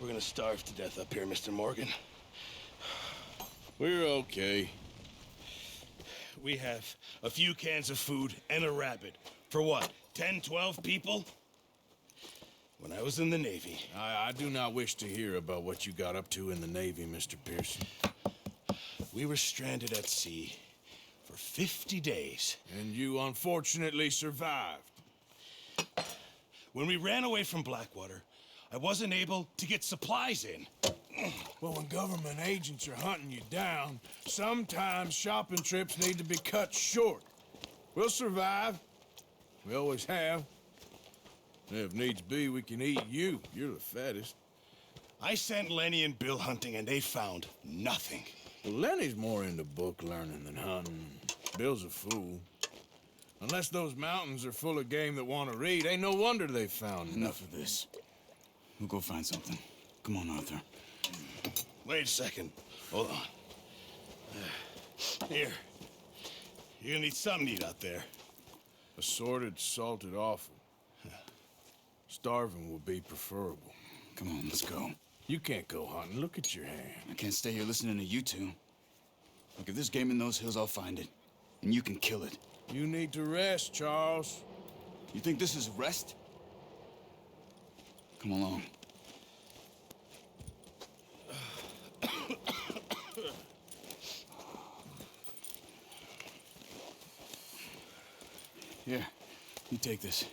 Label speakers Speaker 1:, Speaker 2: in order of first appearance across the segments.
Speaker 1: gonna starve to death up here, Mr. Morgan.
Speaker 2: We're okay.
Speaker 1: We have a few cans of food and a rabbit. For what, 10, 12 people? When I was in the Navy...
Speaker 2: I do not wish to hear about what you got up to in the Navy, Mr. Pearson.
Speaker 1: We were stranded at sea for 50 days.
Speaker 2: And you unfortunately survived.
Speaker 1: When we ran away from Blackwater, I wasn't able to get supplies in.
Speaker 2: Well, when government agents are hunting you down, sometimes shopping trips need to be cut short. We'll survive. We always have. If needs be, we can eat you. You're the fattest.
Speaker 1: I sent Lenny and Bill hunting, and they found nothing.
Speaker 2: Well, Lenny's more into book learning than hunting. Bill's a fool. Unless those mountains are full of game that want to read, ain't no wonder they found
Speaker 3: Enough of this. We'll go find something. Come on, Arthur.
Speaker 1: Wait a second. Hold on. Here. You're gonna need something to eat out there.
Speaker 2: Assorted, salted offal. Starving would be preferable.
Speaker 3: Come on, let's go.
Speaker 2: You can't go hunting. Look at your hand.
Speaker 3: I can't stay here listening to you two. Look, if there's game in those hills, I'll find it. And you can kill it.
Speaker 2: You need to rest, Charles.
Speaker 3: You think this is rest? Come along. Here, you take this.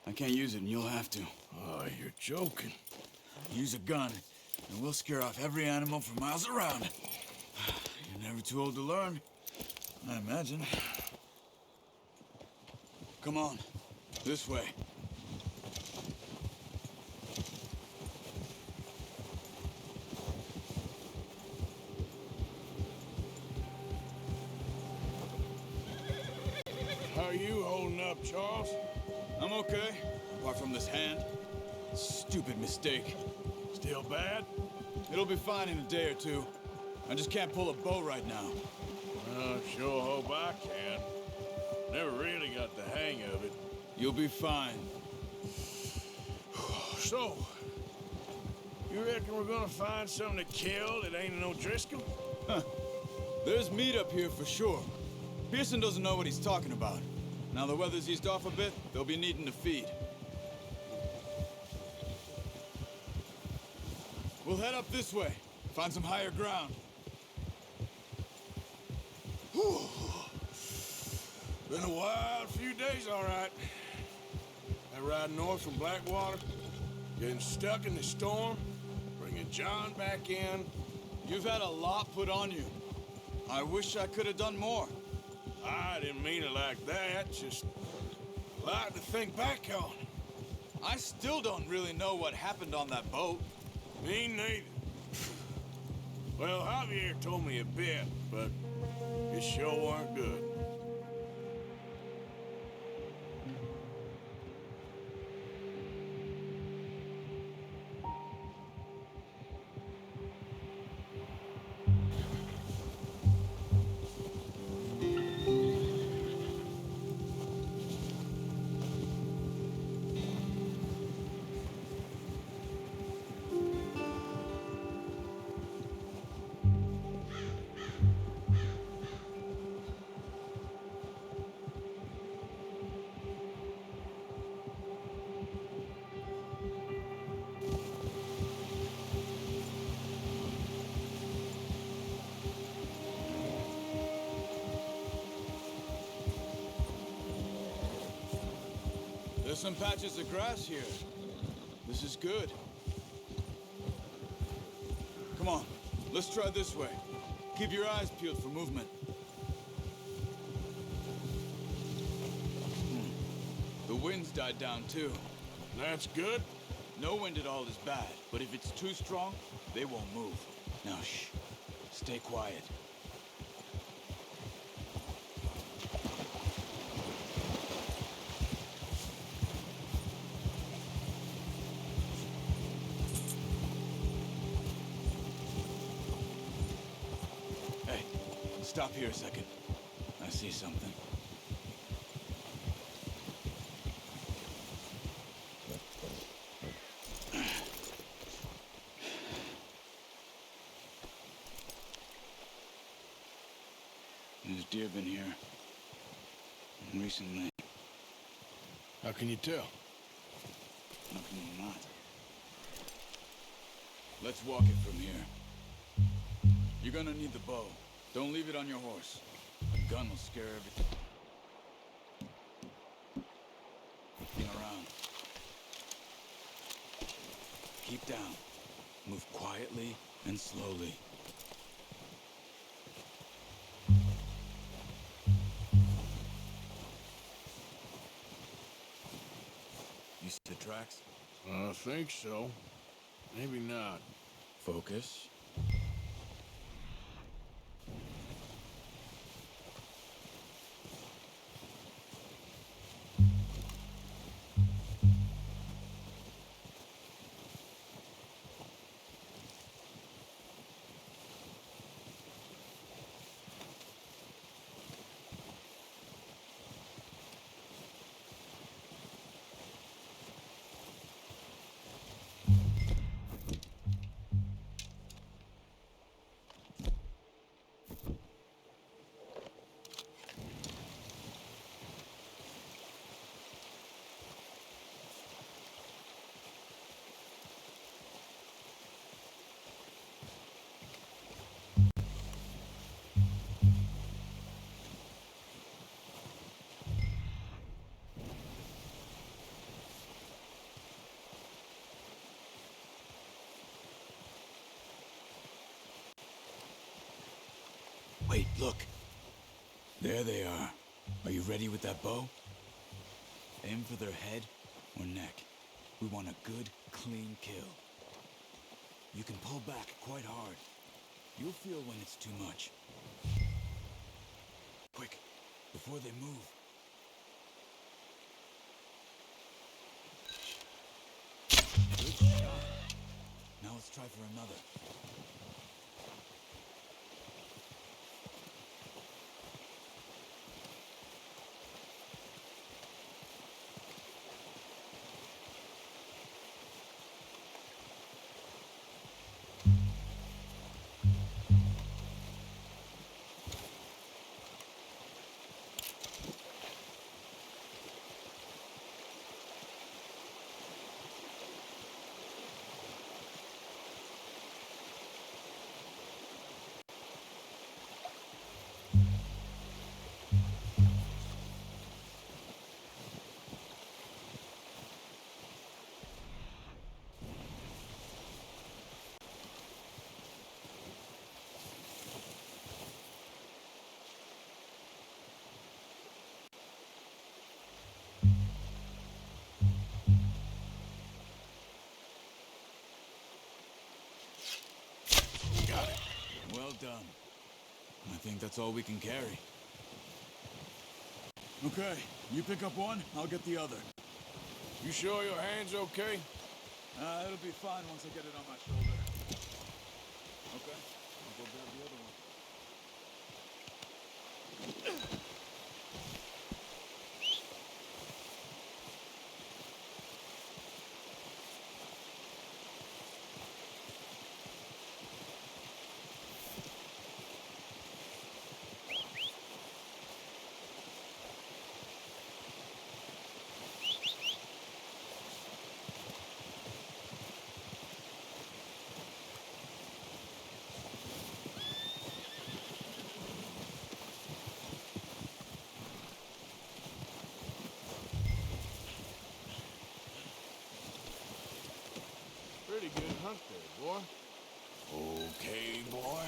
Speaker 3: I can't use it, and you'll have to.
Speaker 2: Oh, you're joking.
Speaker 3: Use a gun, and we'll scare off every animal for miles around. You're never too old to learn, I imagine. Come on, this way.
Speaker 2: How are you holding up, Charles?
Speaker 3: I'm okay, apart from this hand. Stupid mistake.
Speaker 2: Still bad?
Speaker 3: It'll be fine in a day or two. I just can't pull a bow right now.
Speaker 2: Sure hope I can. Never really got the hang of it.
Speaker 3: You'll be fine.
Speaker 2: So, you reckon we're gonna find something to kill that ain't no Driscoll?
Speaker 3: Huh. There's meat up here for sure. Pearson doesn't know what he's talking about. Now the weather's eased off a bit, they'll be needing to feed. We'll head up this way, find some higher ground.
Speaker 2: Whew. Been a wild few days, all right. That ride north from Blackwater, getting stuck in the storm, bringing John back in.
Speaker 3: You've had a lot put on you. I wish I could have done more.
Speaker 2: I didn't mean it like that, just a lot to think back on.
Speaker 3: I still don't really know what happened on that boat.
Speaker 2: Me neither. Well, Javier told me a bit, but it sure weren't good.
Speaker 3: There's some patches of grass here. This is good. Come on, let's try this way. Keep your eyes peeled for movement. The wind's died down too.
Speaker 2: That's good.
Speaker 3: No wind at all is bad, but if it's too strong, they won't move. Now shh, stay quiet. Stop here a second. I see something. There's deer been here. Recently.
Speaker 2: How can you tell?
Speaker 3: How can you not? Let's walk it from here. You're gonna need the bow. Don't leave it on your horse. A gun will scare everything around. Keep down. Move quietly and slowly. You see the tracks?
Speaker 2: I think so. Maybe not.
Speaker 3: Focus. Wait, look. There they are. Are you ready with that bow? Aim for their head or neck. We want a good, clean kill. You can pull back quite hard. You'll feel when it's too much. Quick, before they move. Good shot. Now let's try for another. Well done. I think that's all we can carry. Okay, you pick up one, I'll get the other.
Speaker 2: You sure your hand's okay?
Speaker 3: It'll be fine once I get it on my shoulder. Okay, I'll go grab the other one.
Speaker 2: Pretty good hunt there, boy. Okay, boy.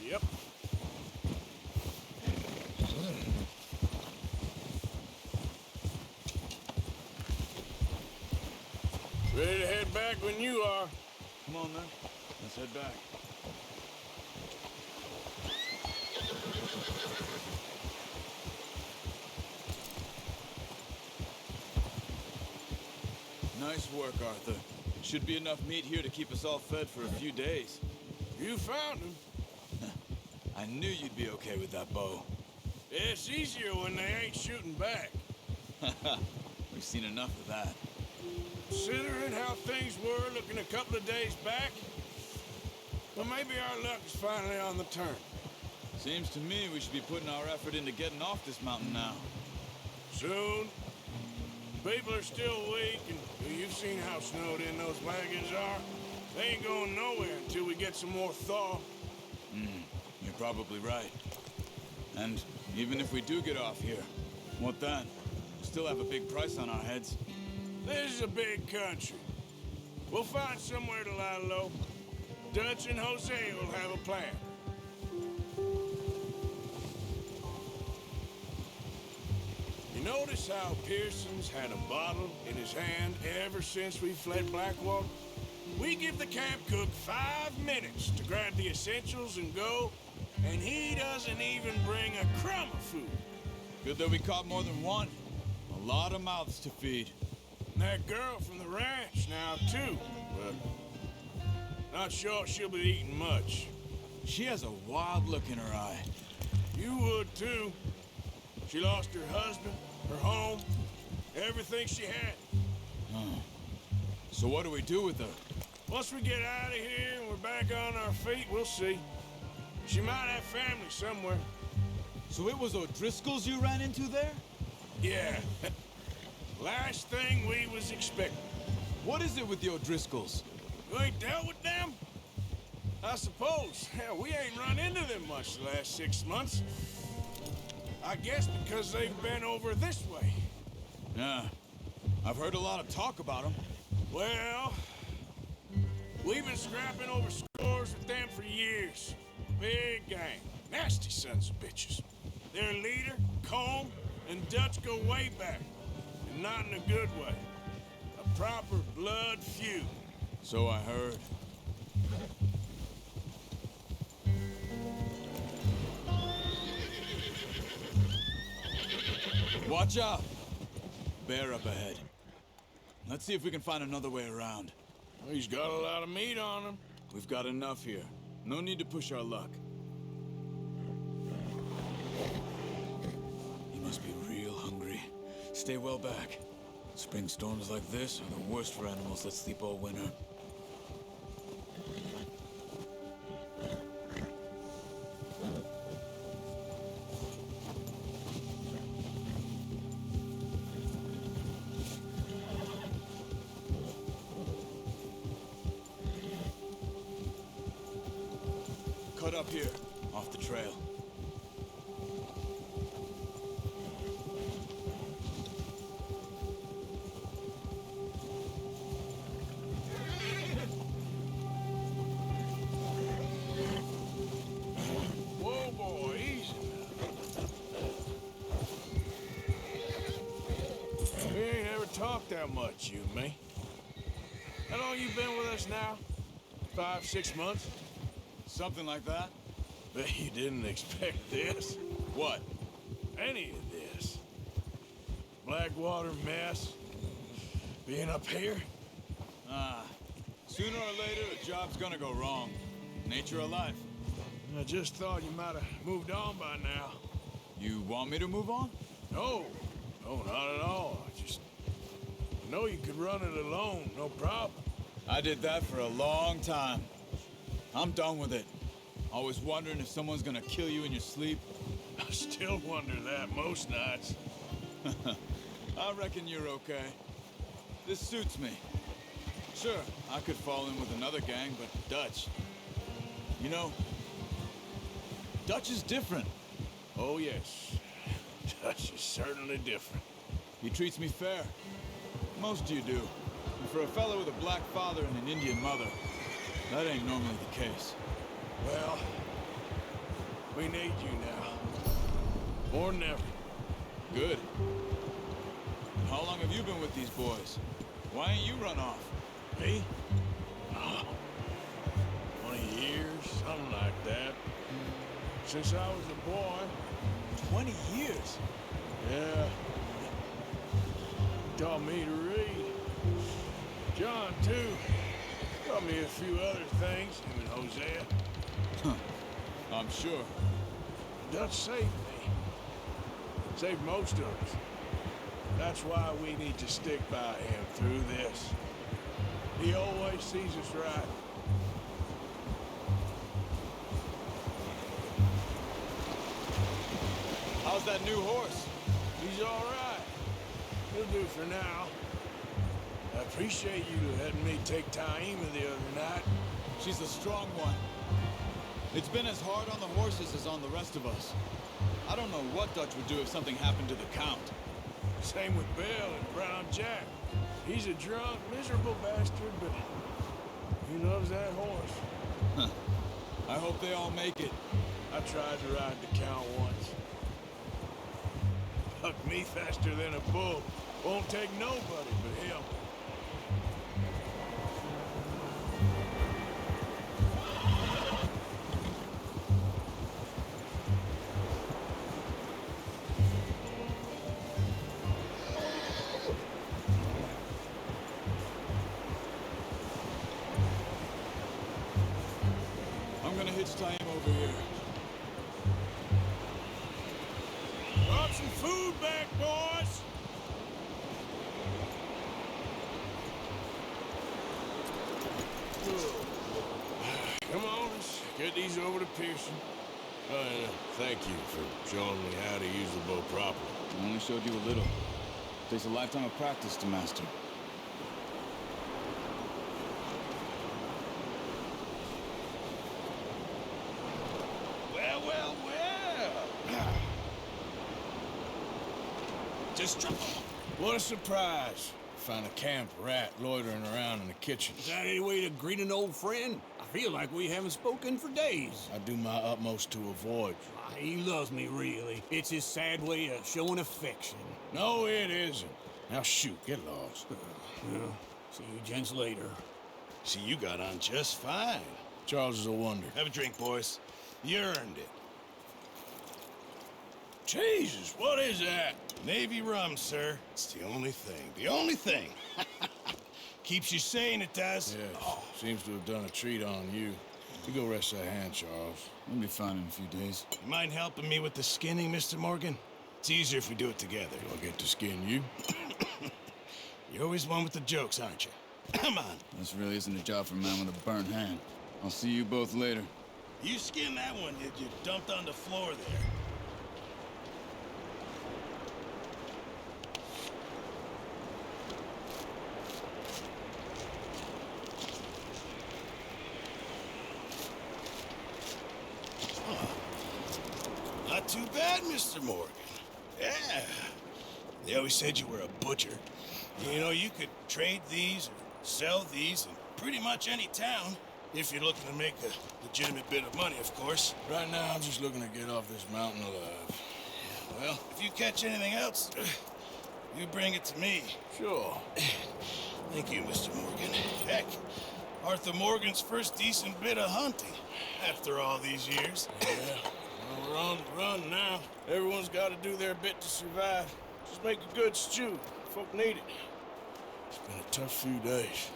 Speaker 2: Yep. Ready to head back when you are.
Speaker 3: Come on, then. Let's head back. Nice work, Arthur. Should be enough meat here to keep us all fed for a few days.
Speaker 2: You found him.
Speaker 3: I knew you'd be okay with that bow.
Speaker 2: It's easier when they ain't shooting back.
Speaker 3: We've seen enough of that.
Speaker 2: Considering how things were looking a couple of days back, Well, maybe our luck is finally on the turn.
Speaker 3: Seems to me we should be putting our effort into getting off this mountain now.
Speaker 2: Soon. People are still weak, and you've seen how snowed in those wagons are. They ain't going nowhere until we get some more thaw.
Speaker 3: You're probably right. And even if we do get off here, what then? We still have a big price on our heads.
Speaker 2: This is a big country. We'll find somewhere to lie low. Dutch and Jose will have a plan. You notice how Pearson's had a bottle in his hand ever since we fled Blackwater? We give the camp cook 5 minutes to grab the essentials and go, and he doesn't even bring a crumb of food.
Speaker 3: Good that we caught more than one. A lot of mouths to feed.
Speaker 2: And that girl from the ranch now, too. But not sure she'll be eating much.
Speaker 3: She has a wild look in her eye.
Speaker 2: You would, too. She lost her husband, her home, everything she had.
Speaker 3: So what do we do with her?
Speaker 2: Once we get out of here and we're back on our feet, we'll see. She might have family somewhere.
Speaker 3: So it was O'Driscoll's you ran into there?
Speaker 2: Yeah. Last thing we was expecting.
Speaker 3: What is it with the O'Driscolls?
Speaker 2: You ain't dealt with them? I suppose. Hell, we ain't run into them much the last 6 months. I guess because they've been over this way.
Speaker 3: Yeah. I've heard a lot of talk about them.
Speaker 2: Well, we've been scrapping over scores with them for years. Big gang. Nasty sons of bitches. Their leader, Combe, and Dutch go way back. And not in a good way. A proper blood feud.
Speaker 3: So I heard. Watch out! Bear up ahead. Let's see if we can find another way around.
Speaker 2: Well, he's got a lot of meat on him.
Speaker 3: We've got enough here. No need to push our luck. He must be real hungry. Stay well back. Spring storms like this are the worst for animals that sleep all winter. Cut up here, off the trail.
Speaker 2: Whoa, boy, easy. We ain't ever talked that much, you and me. How long you been with us now? 5, 6 months?
Speaker 3: Something like that?
Speaker 2: Bet you didn't expect this.
Speaker 3: What?
Speaker 2: Any of this. Blackwater mess. Being up here.
Speaker 3: Sooner or later, a job's gonna go wrong. Nature of life.
Speaker 2: I just thought you might have moved on by now.
Speaker 3: You want me to move on?
Speaker 2: No, not at all. I just know you could run it alone, no problem.
Speaker 3: I did that for a long time. I'm done with it. Always wondering if someone's gonna kill you in your sleep.
Speaker 2: I still wonder that most nights.
Speaker 3: I reckon you're okay. This suits me. Sure, I could fall in with another gang, but Dutch. You know, Dutch is different.
Speaker 2: Oh, yes. Dutch is certainly different.
Speaker 3: He treats me fair. Most you do. And for a fellow with a black father and an Indian mother, that ain't normally the case.
Speaker 2: Well, we need you now. More than ever.
Speaker 3: Good. And how long have you been with these boys? Why ain't you run off?
Speaker 2: Me? Oh, 20 years, something like that. Since I was a boy.
Speaker 3: 20 years?
Speaker 2: Yeah. Taught me to read. John, too. Taught me a few other things, him and Hosea.
Speaker 3: I'm sure.
Speaker 2: Dutch saved me. Saved most of us. That's why we need to stick by him through this. He always sees us right.
Speaker 3: that new horse?
Speaker 2: He's all right. He'll do for now. I appreciate you letting me take Taima the other night.
Speaker 3: She's a strong one. It's been as hard on the horses as on the rest of us. I don't know what Dutch would do if something happened to the Count.
Speaker 2: Same with Bill and Brown Jack. He's a drunk, miserable bastard, but he loves that horse.
Speaker 3: Huh. I hope they all make it.
Speaker 2: I tried to ride the Count once. Bucked me faster than a bull. Won't take nobody but him.
Speaker 3: I'm gonna hitch Taima over here.
Speaker 2: Brought some food back, boys! Come on, let's get these over to Pearson. And thank you for showing me how to use the bow properly.
Speaker 3: I only showed you a little. Takes a lifetime of practice to master.
Speaker 1: Well, well, well. Just drop.
Speaker 2: What a surprise. Found a camp rat loitering around in the kitchen.
Speaker 4: Is that any way to greet an old friend? I feel like we haven't spoken for days.
Speaker 2: I do my utmost to avoid you.
Speaker 4: He loves me, really. It's his sad way of showing affection.
Speaker 2: No, it isn't. Now shoot, get lost.
Speaker 4: Well, see you gents later.
Speaker 1: See, you got on just fine.
Speaker 2: Charles is a wonder.
Speaker 1: Have a drink, boys. You earned it.
Speaker 2: Jesus, what is that?
Speaker 1: Navy rum, sir. It's the only thing. The only thing. Keeps you sane, it does.
Speaker 2: Yes, seems to have done a treat on you. You go rest that hand, Charles.
Speaker 3: We'll be fine in a few days.
Speaker 1: You mind helping me with the skinning, Mr. Morgan? It's easier if we do it together.
Speaker 2: Do I get to skin you?
Speaker 1: You're always one with the jokes, aren't you? Come on.
Speaker 3: This really isn't a job for a man with a burnt hand. I'll see you both later.
Speaker 1: You skinned that one, did you? Dumped on the floor there. Not too bad, Mr. Morgan. Yeah. They always said you were a butcher. You know, you could trade these or sell these in pretty much any town, if you're looking to make a legitimate bit of money, of course.
Speaker 2: Right now, I'm just looking to get off this mountain alive.
Speaker 1: Well, if you catch anything else, you bring it to me.
Speaker 2: Sure.
Speaker 1: Thank you, Mr. Morgan. Heck, Arthur Morgan's first decent bit of hunting after all these years.
Speaker 2: Yeah. Well, we're on the run now. Everyone's got to do their bit to survive. Just make a good stew. Folk need it. It's been a tough few days.